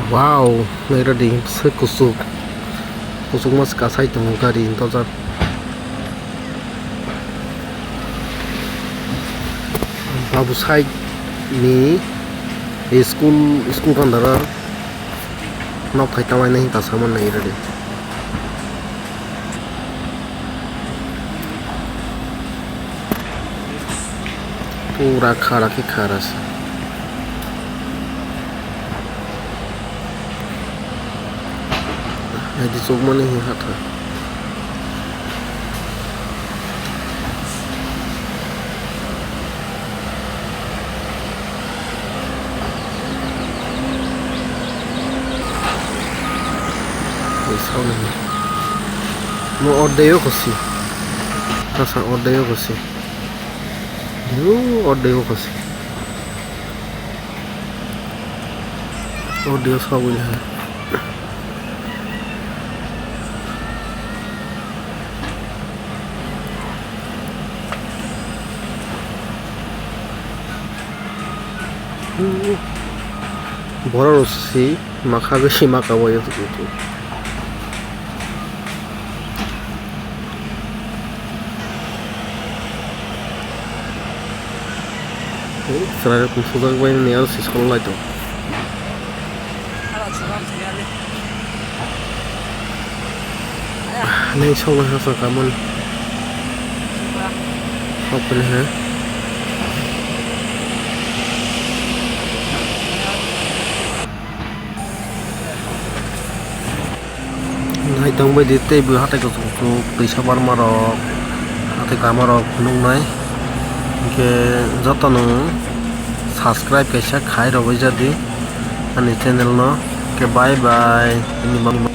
Wow, ngayon din sa kusuk. Kusuk mas kasay tong gari into sa babu sai ni school kan dara nok khai tamai nahi ta saman nahi rade. Pura khara ke khara se. Jadi sok mana hi hathai. Sao này mau order kasi rasa order kasi order kasi order sao ini bora rosi maka beshi maka boy itu Seraya sudah gue ini harus sekolah itu. Nih coba hasil kamu. Apa nih ya? Nah itu yang beda itu hathai kuchuk bisa marmarok hathai kamarok nung nai. Ke jotono subscribe kaisa khai robai jadi ani channel no ke bye bye ini